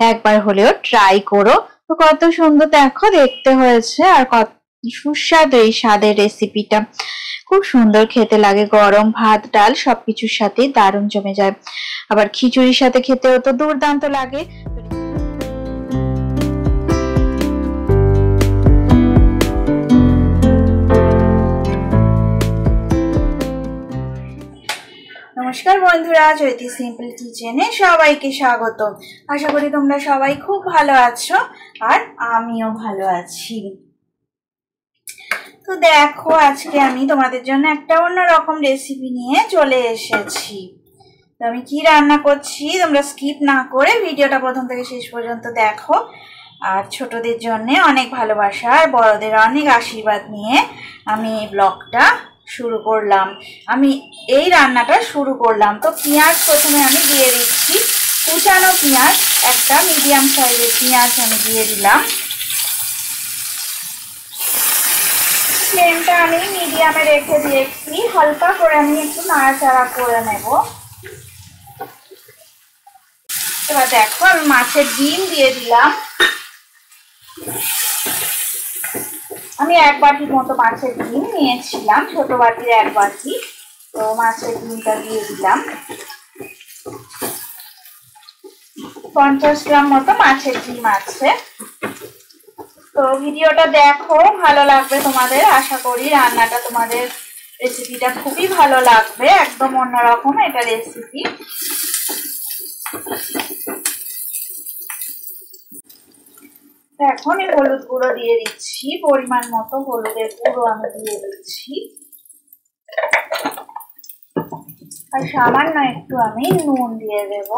একবার হলেও ট্রাই করো। তো কত সুন্দর দেখো দেখতে হয়েছে, আর কত সুস্বাদু এই স্বাদের রেসিপিটা। খুব সুন্দর খেতে লাগে, গরম ভাত ডাল সবকিছুর সাথেই দারুণ জমে যায়। আবার খিচুড়ির সাথে খেতেও তো দুর্দান্ত লাগে। নমস্কার বন্ধুরা, চৈতি সিম্পল কিচেনে সবাইকে স্বাগত। আশা করি তোমরা সবাই খুব ভালো আছো, আর আমিও ভালো আছি। তো দেখো, আজকে আমি তোমাদের জন্য একটা অন্যরকম রেসিপি নিয়ে চলে এসেছি। তো আমি কি রান্না করছি তোমরা স্কিপ না করে ভিডিওটা প্রথম থেকে শেষ পর্যন্ত দেখো। আর ছোটদের জন্য অনেক ভালোবাসা আর বড়দের অনেক আশীর্বাদ নিয়ে আমি এই ব্লগটা শুরু করলাম। আমি এই রান্নাটা শুরু করলাম। তো পেঁয়াজ প্রথমে আমি দিয়ে দিচ্ছি, কুচানো পেঁয়াজ, একটা মিডিয়াম সাইজের পেঁয়াজ আমি দিয়ে দিলাম। ফ্লেমটা আমি মিডিয়ামে রেখে দিয়েছি, হালকা করে আমি একটু নাড়াচাড়া করে নেব। এবার দেখো, আমি মাছের ডিম দিয়ে দিলাম। আমি 1 বাটির মতো মাছের ডিম নিয়েছিলাম, ছোট বাটির 1 বাটি। তো মাছের ডিমটা দিয়ে দিলাম। 50 গ্রাম মতো মাছের ডিম আছে। তো ভিডিওটা দেখো, ভালো লাগবে তোমাদের। আশা করি রান্নাটা তোমাদের, রেসিপিটা খুবই ভালো লাগবে। একদম অন্যরকম এটা রেসিপি। এখন এই হলুদ গুঁড়ো দিয়ে দিচ্ছি, পরিমাণ মতো হলুদের গুঁড়ো আমি দিয়ে দিচ্ছি। আর সামান্য একটু আমি নুন দিয়ে দেব।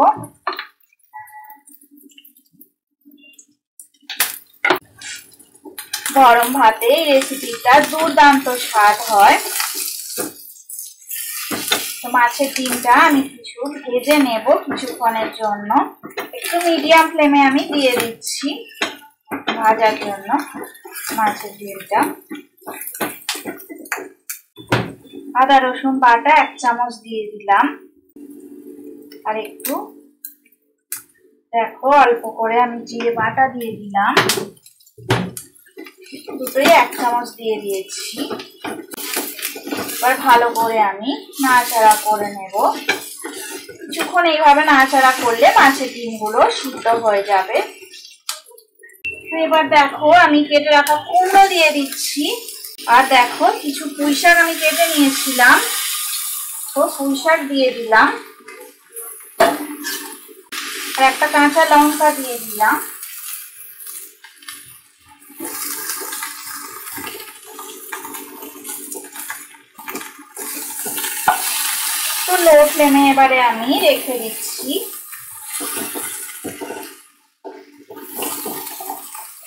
গরম ভাতে এই রেসিপিটা দুর্দান্ত স্বাদ হয়। তো মাছের ডিমটা আমি কিছু ভেজে নেব কিছুক্ষণের জন্য। একটু মিডিয়াম ফ্লেমে আমি দিয়ে দিচ্ছি ভাজার জন্য মাছের ডিমটা। আদা রসুন বাটা 1 চামচ দিয়ে দিলাম। আর একটু দেখো, অল্প করে আমি জিরে বাটা দিয়ে দিলাম। দুটোই 1 চামচ দিয়ে দিয়েছি। এবার ভালো করে আমি নাড়াচাড়া করে নেব। কিছুক্ষণ এইভাবে নাড়াচাড়া করলে মাছের ডিমগুলো সিদ্ধ হয়ে যাবে। এবার দেখো, আমি কেটে রাখা কুমড়ো দিয়ে দিচ্ছি। আর দেখো, কিছু পুঁই শাক আমি কেটে নিয়েছিলাম, তো পুঁই শাক দিয়ে দিলাম। আর একটা কাঁচা লঙ্কা দিয়ে দিলাম। তো লো ফ্লেমে এবারে আমি রেখে দিচ্ছি।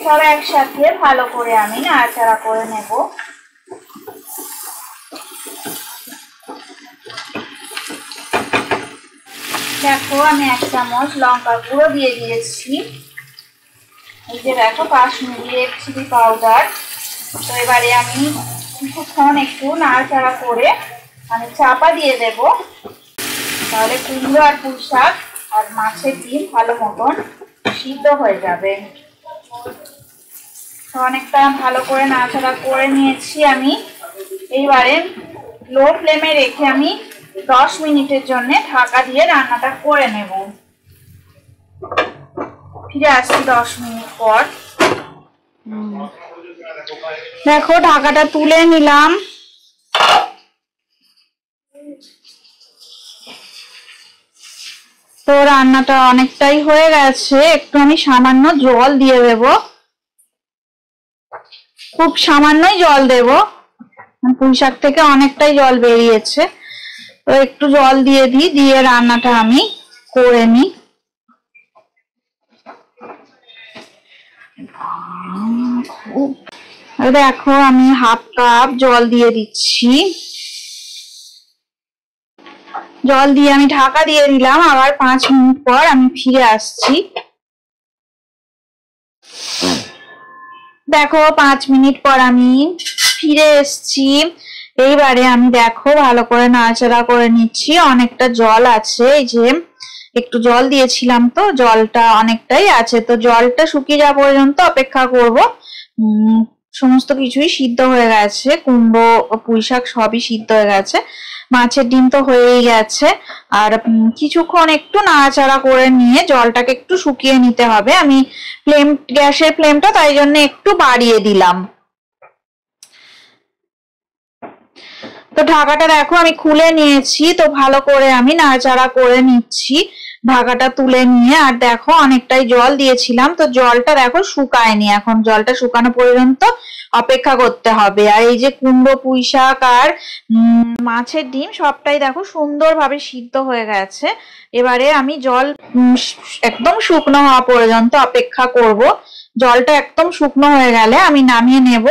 সব একসাথে ভালো করে আমি নাড়াচাড়া করে নেব। দেখো, আমি 1 চামচ লঙ্কা গুঁড়ো দিয়ে দিয়েছি। এই যে দেখো, কাশ্মীরি রেড চিলি পাউডার। তো এবারে আমি কিছুক্ষণ একটু নাড়াচাড়া করে আমি চাপা দিয়ে দেব। তাহলে কুমড়ো আর পুঁই শাক আর মাছের ডিম ভালো মতন সিদ্ধ হয়ে যাবে। তো অনেকটা ভালো করে নাড়াচাড়া করে নিয়েছি আমি। এইবারে লো ফ্লেমে রেখে আমি 10 মিনিটের জন্য ঢাকা দিয়ে রান্নাটা করে নেব। ফিরে আসছি 10 মিনিট পর। দেখো, ঢাকাটা তুলে নিলাম। তো রান্নাটা অনেকটাই হয়ে গেছে। একটু আমি সামান্য জল দিয়ে দেব, খুব সামান্যই জল দেব। পুঁই শাক থেকে অনেকটাই জল বেরিয়েছে। তো একটু জল দিয়ে দিই, দিয়ে রান্নাটা আমি করে নিই। দেখো, আমি 1/2 কাপ জল দিয়ে দিচ্ছি। জল দিয়ে আমি ঢাকা দিয়ে দিলাম। আবার 5 মিনিট পর আমি ফিরে আসছি। দেখো, 5 মিনিট পর আমি ফিরে এসছি। এইবারে আমি দেখো ভালো করে নাড়াচাড়া করে নিচ্ছি। অনেকটা জল আছে, এই যে একটু জল দিয়েছিলাম, তো জলটা অনেকটাই আছে, তো জলটা শুকিয়ে যাওয়া পর্যন্ত অপেক্ষা করব। সমস্ত কিছুই সিদ্ধ হয়ে গেছে, কুমড়ো পুঁইশাক সবই সিদ্ধ হয়ে গেছে, মাছের ডিম তো হয়েই গেছে। আর কিছুক্ষণ একটু নাড়াচাড়া করে নিয়ে জলটাকে একটু শুকিয়ে নিতে হবে। আমি গ্যাসের ফ্লেমটা তাই জন্য একটু বাড়িয়ে দিলাম। তো ঢাকাটা দেখো আমি খুলে নিয়েছি, তো ভালো করে আমি নাড়াচাড়া করে নিচ্ছি ঢাকাটা তুলে নিয়ে। আর দেখো অনেকটাই জল দিয়েছিলাম, তো জলটা দেখো শুকায়নি, এখন জলটা শুকানো পর্যন্ত অপেক্ষা করতে হবে। আর এই যে কুমড়ো পুঁইশাক আর মাছের ডিম সবটাই দেখো সুন্দরভাবে সিদ্ধ হয়ে গেছে। এবারে আমি জল একদম শুকনো হওয়া পর্যন্ত অপেক্ষা করব। জলটা একদম শুকনো হয়ে গেলে আমি নামিয়ে নেব।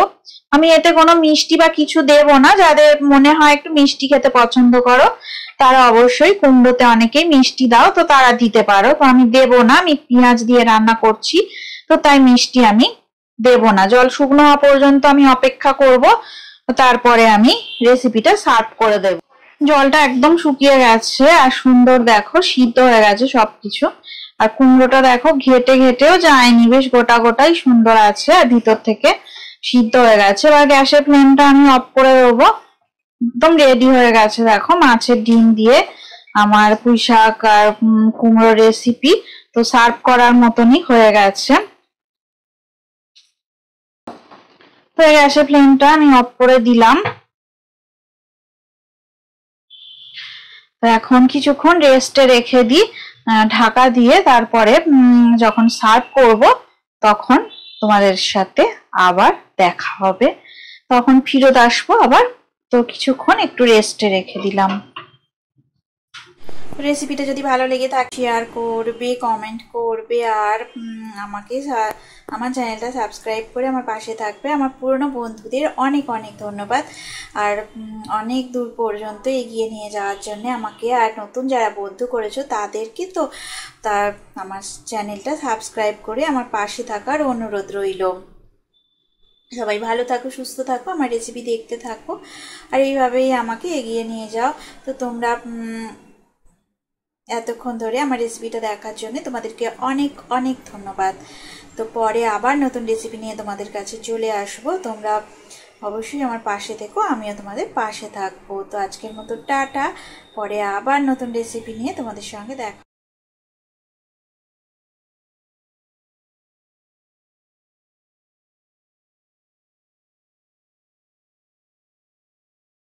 আমি এতে কোনো মিষ্টি বা কিছু দেব না, যাদের মনে হয় একটু মিষ্টি খেতে পছন্দ করো তারা অবশ্যই, কুমড়োতে অনেকেই মিষ্টি দাও তো তারা দিতে পারো, তো আমি দেব না, আমি পেঁয়াজ দিয়ে রান্না করছি তো তাই মিষ্টি আমি দেব না। জল শুকনো হওয়া পর্যন্ত আমি অপেক্ষা করব, তারপরে আমি রেসিপিটা সার্ভ করে দেব। জলটা একদম শুকিয়ে গেছে আর সুন্দর দেখো সিদ্ধ হয়ে গেছে সবকিছু। আর কুমড়োটা দেখো ঘেটে ঘেটেও যায়নি, বেশ গোটা গোটাই সুন্দর আছে আর ভিতর থেকে সিদ্ধ হয়ে গেছে। এবার গ্যাসের ফ্লেমটা আমি অফ করে দেবো। একদম রেডি হয়ে গেছে দেখো মাছের ডিম দিয়ে আমার পুঁইশাক আর কুমড়ো রেসিপি, তো সার্ভ করার মতনই হয়ে গেছে। তো গ্যাসের ফ্লেমটা আমি অফ করে দিলাম। তো এখন কিছুক্ষণ রেস্টে রেখে দিই ঢাকা দিয়ে, তারপরে যখন সার্ভ করব তখন তোমাদের সাথে আবার দেখা হবে, তখন ফিরত আসবো আবার। তো কিছুক্ষণ একটু রেস্টে রেখে দিলাম। রেসিপিটা যদি ভালো লেগে থাকে শেয়ার করবে, কমেন্ট করবে, আর আমাকে আমার চ্যানেলটা সাবস্ক্রাইব করে আমার পাশে থাকবে। আমার পুরনো বন্ধুদের অনেক অনেক ধন্যবাদ, আর অনেক দূর পর্যন্ত এগিয়ে নিয়ে যাওয়ার জন্য আমাকে, আর নতুন যারা বন্ধু করেছো তাদেরকে তো আমার চ্যানেলটা সাবস্ক্রাইব করে আমার পাশে থাকার অনুরোধ রইল। সবাই ভালো থাকো, সুস্থ থাকো, আমার রেসিপি দেখতে থাকো, আর এইভাবেই আমাকে এগিয়ে নিয়ে যাও। তো তোমরা এতক্ষণ ধরে আমার রেসিপিটা দেখার জন্য তোমাদেরকে অনেক অনেক ধন্যবাদ। তো পরে আবার নতুন রেসিপি নিয়ে তোমাদের কাছে চলে আসবো, তোমরা অবশ্যই আমার পাশে থেকো, আমিও তোমাদের পাশে থাকবো। তো আজকের মতো টাটা, পরে আবার নতুন রেসিপি নিয়ে তোমাদের সঙ্গে দেখা।